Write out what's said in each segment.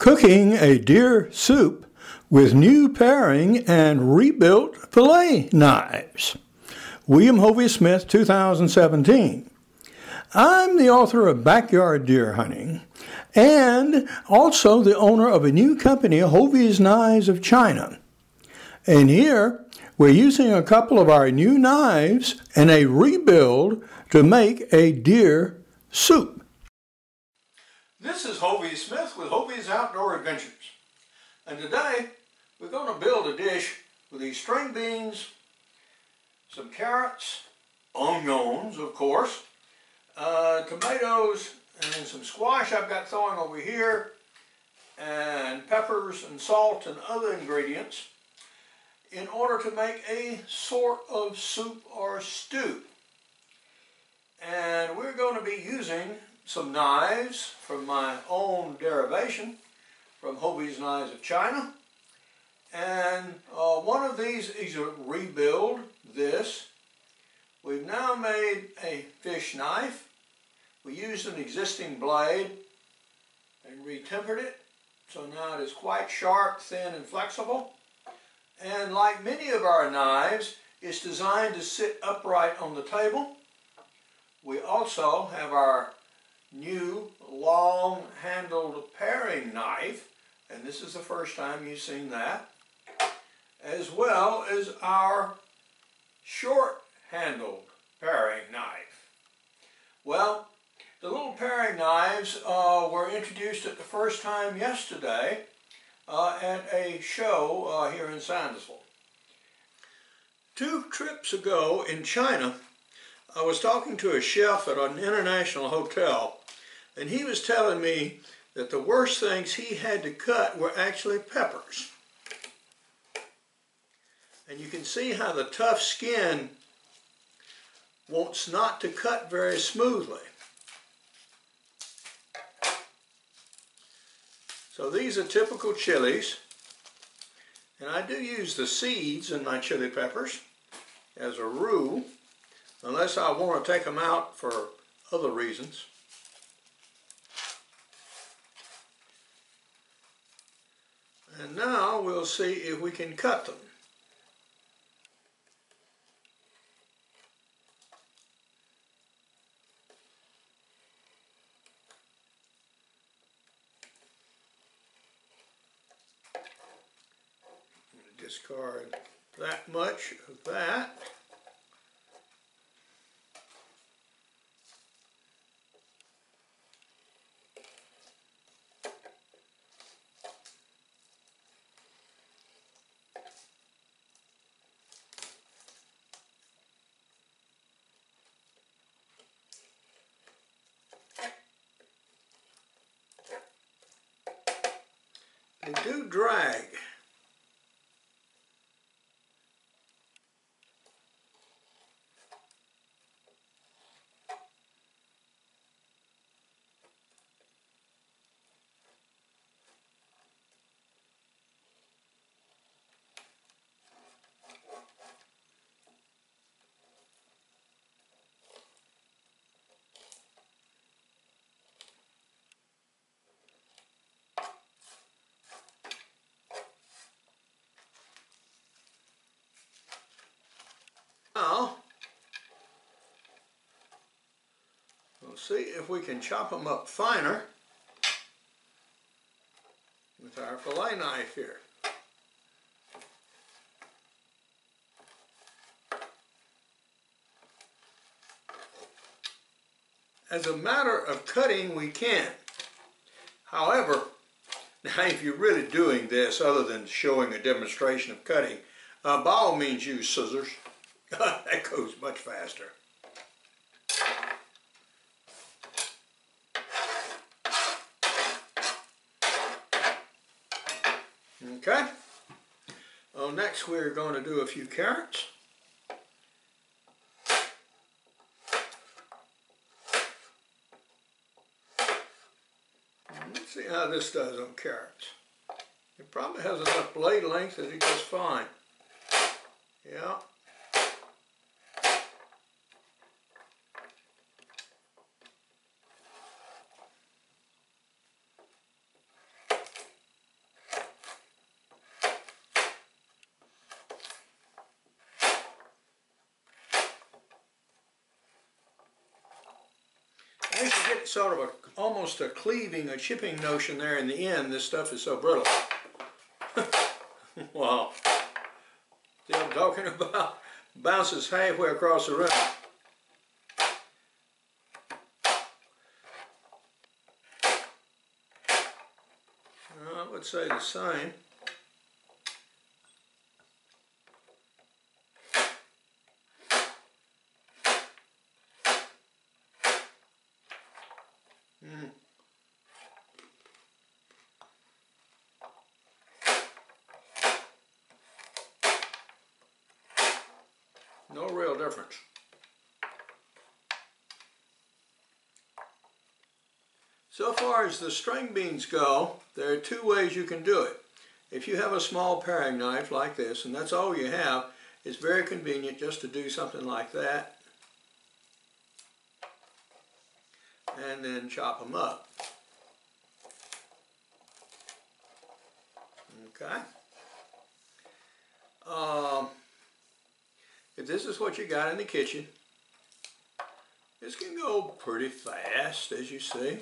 cooking a deer soup with new paring and rebuilt fillet knives. William Hovey Smith, 2017. I'm the author of Backyard Deer Hunting and also the owner of a new company, Hovey's Knives of China. And here we're using a couple of our new knives and a rebuild to make a deer soup. This is Hovey Smith with Hovey's Outdoor Adventures. And today we're going to build a dish with these string beans, some carrots, onions of course, tomatoes, and some squash I've got thawing over here, and peppers and salt and other ingredients in order to make a sort of soup or stew. And we're going to be using some knives from my own derivation from Hovey's Knives of China. And one of these is a rebuild, this. We've now made a fish knife. We used an existing blade and retempered it, so now it is quite sharp, thin, and flexible. And like many of our knives, it's designed to sit upright on the table. We also have our new long-handled paring knife, and this is the first time you've seen that, as well as our short-handled paring knife. Well, the little paring knives were introduced at the first time yesterday at a show here in Sandersville. 2 trips ago in China, I was talking to a chef at an international hotel, and he was telling me that the worst things he had to cut were actually peppers. And you can see how the tough skin wants not to cut very smoothly. So these are typical chilies, and I do use the seeds in my chili peppers as a rule, unless I want to take them out for other reasons. And now we'll see if we can cut them. Discard that much of that. They do drag. Now, we'll see if we can chop them up finer with our fillet knife here. As a matter of cutting, we can. However, now if you're really doing this other than showing a demonstration of cutting, by all means use scissors. That goes much faster. Okay. Well, next we're going to do a few carrots. Let's see how this does on carrots. It probably has enough blade length that it goes fine. Yeah. get sort of almost a cleaving, a chipping notion there in the end. This stuff is so brittle. Wow. See what I'm talking about? Bounces halfway across the room. I would say the same. No real difference. So far as the string beans go, there are two ways you can do it. If you have a small paring knife like this, and that's all you have, it's very convenient just to do something like that. And then chop them up. Okay. If this is what you got in the kitchen, this can go pretty fast, as you see.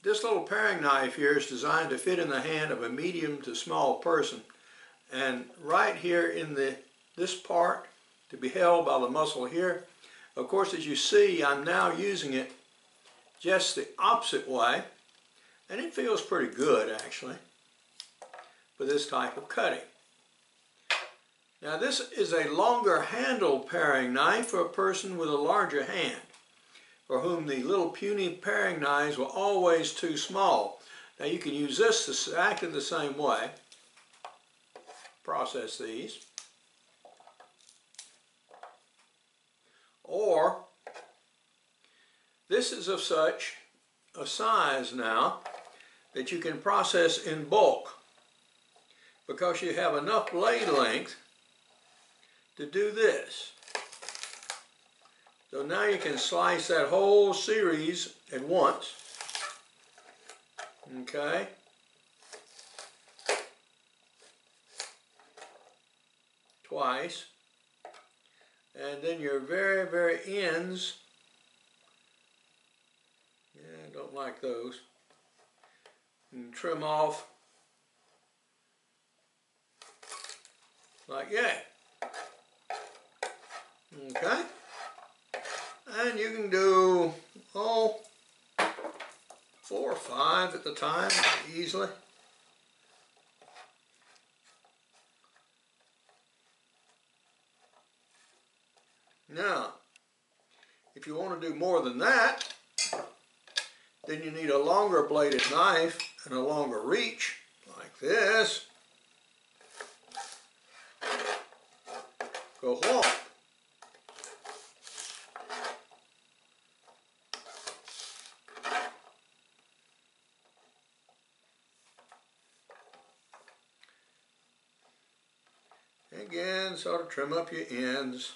This little paring knife here is designed to fit in the hand of a medium to small person. And right here in this part, to be held by the muscle here, of course, as you see, I'm now using it just the opposite way. And it feels pretty good, actually, for this type of cutting. Now, this is a longer handled paring knife for a person with a larger hand, for whom the little puny paring knives were always too small. Now you can use this exactly the same way. Process these. Or, this is of such a size now that you can process in bulk because you have enough blade length to do this. So now you can slice that whole series at once, okay? Twice. And then your very, very ends, yeah, I don't like those. And trim off like that. Okay? And you can do, 4 or 5 at the time, easily. Now, if you want to do more than that, then you need a longer bladed knife and a longer reach, like this. Go long. Again, sort of trim up your ends.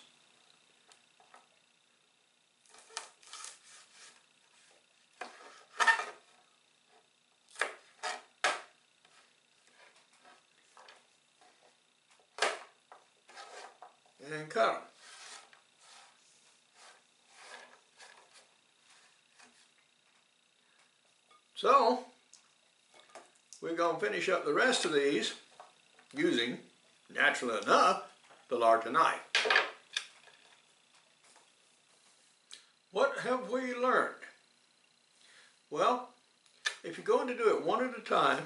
And cut them. So, we're going to finish up the rest of these using, naturally enough, the larger knife. What have we learned? Well, if you're going to do it one at a time,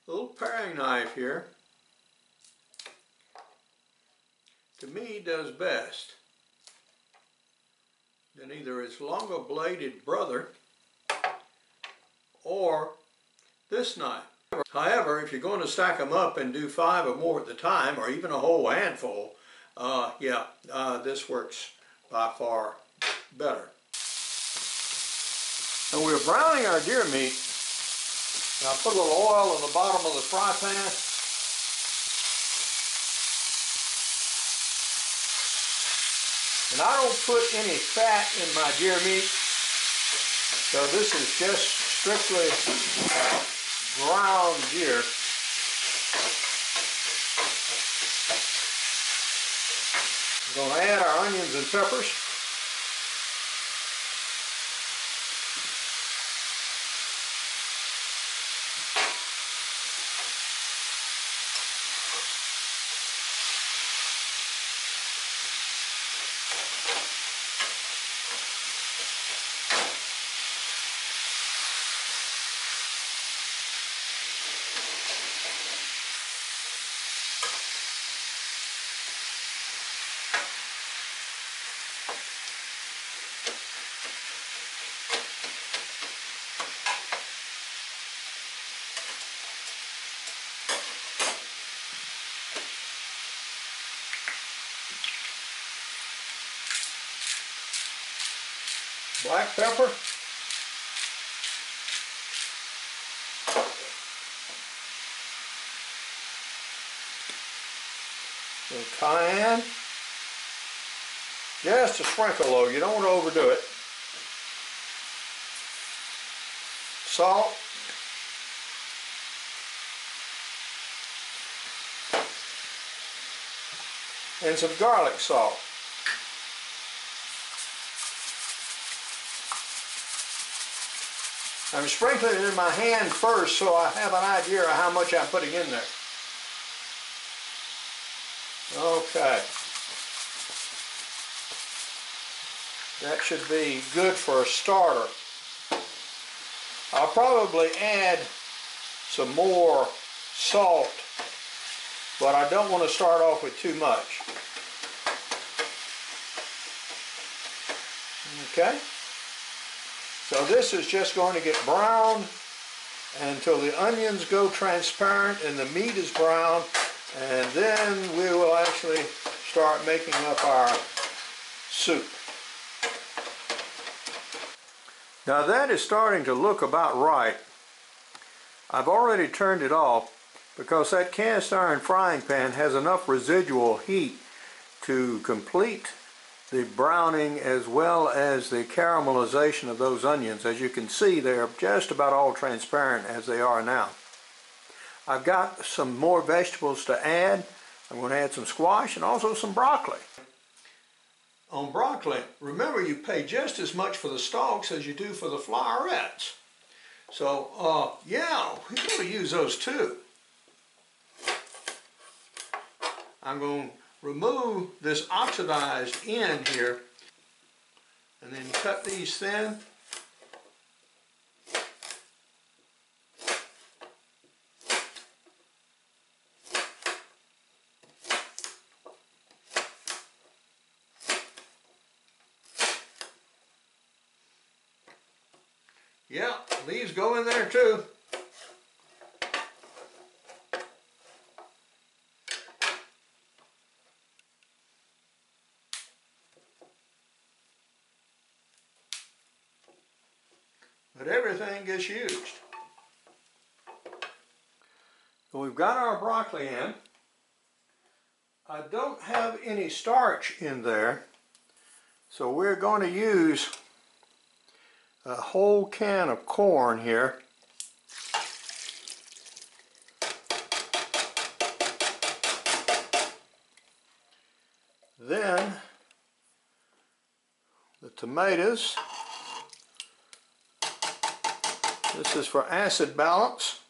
a little paring knife here, to me, does best than either its longer bladed brother or this knife. However, if you're going to stack them up and do 5 or more at the time, or even a whole handful, this works by far better. And we're browning our deer meat. Now I put a little oil in the bottom of the fry pan. And I don't put any fat in my deer meat, so this is just strictly ground deer. We're going to add our onions and peppers. Black pepper. Some cayenne. Just a sprinkle though, you don't want to overdo it. Salt. And some garlic salt. I'm sprinkling it in my hand first so I have an idea of how much I'm putting in there. Okay. That should be good for a starter. I'll probably add some more salt, but I don't want to start off with too much. Okay? So this is just going to get browned until the onions go transparent and the meat is brown, and then we will actually start making up our soup. Now that is starting to look about right. I've already turned it off because that cast iron frying pan has enough residual heat to complete the browning as well as the caramelization of those onions. As you can see, they're just about all transparent as they are now. I've got some more vegetables to add. I'm going to add some squash and also some broccoli. On broccoli, remember you pay just as much for the stalks as you do for the flowerets. So, yeah, we're going to use those too. I'm going to remove this oxidized end here and then cut these thin. Yeah, these go in there too. But everything gets used. So we've got our broccoli in. I don't have any starch in there, so we're going to use a whole can of corn here. Then the tomatoes. This is for acid balance.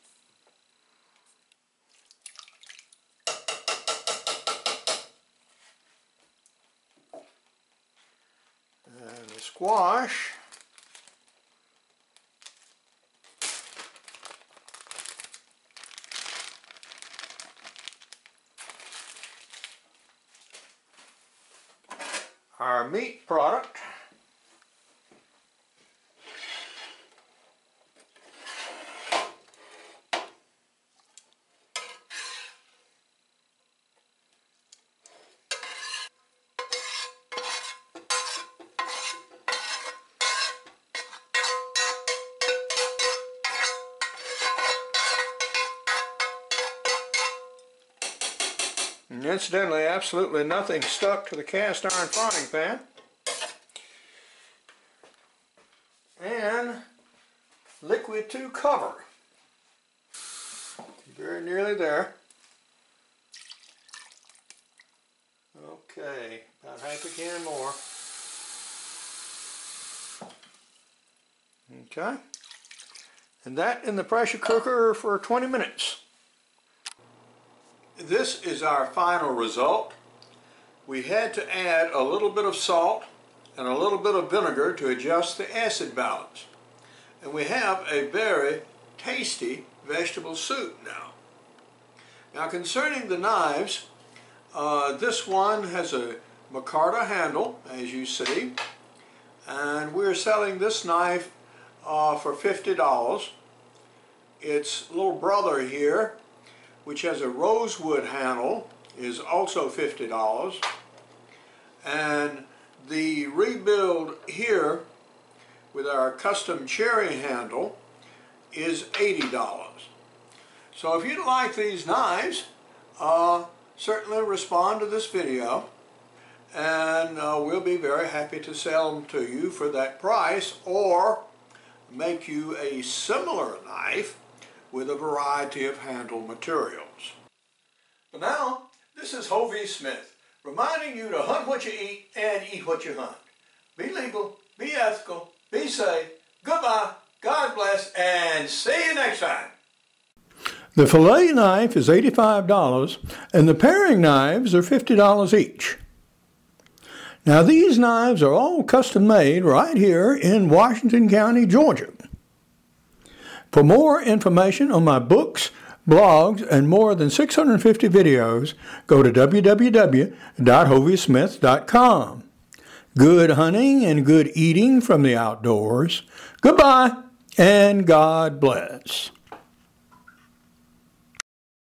And the squash. Our meat product. And incidentally, absolutely nothing stuck to the cast iron frying pan. And liquid to cover. Very nearly there. Okay, about half a can more. Okay. And that in the pressure cooker for 20 minutes. This is our final result. We had to add a little bit of salt and a little bit of vinegar to adjust the acid balance. And we have a very tasty vegetable soup now. Now concerning the knives, this one has a micarta handle, as you see, and we're selling this knife for $50. Its little brother here, which has a rosewood handle, is also $50. And the rebuild here with our custom cherry handle is $80. So if you'd like these knives, certainly respond to this video, and we'll be very happy to sell them to you for that price, or make you a similar knife with a variety of handle materials. But now, this is Hovey Smith, reminding you to hunt what you eat and eat what you hunt. Be legal, be ethical, be safe. Goodbye, God bless, and see you next time. The fillet knife is $85 and the paring knives are $50 each. Now these knives are all custom made right here in Washington County, Georgia. For more information on my books, blogs, and more than 650 videos, go to www.hoveysmith.com. Good hunting and good eating from the outdoors. Goodbye and God bless.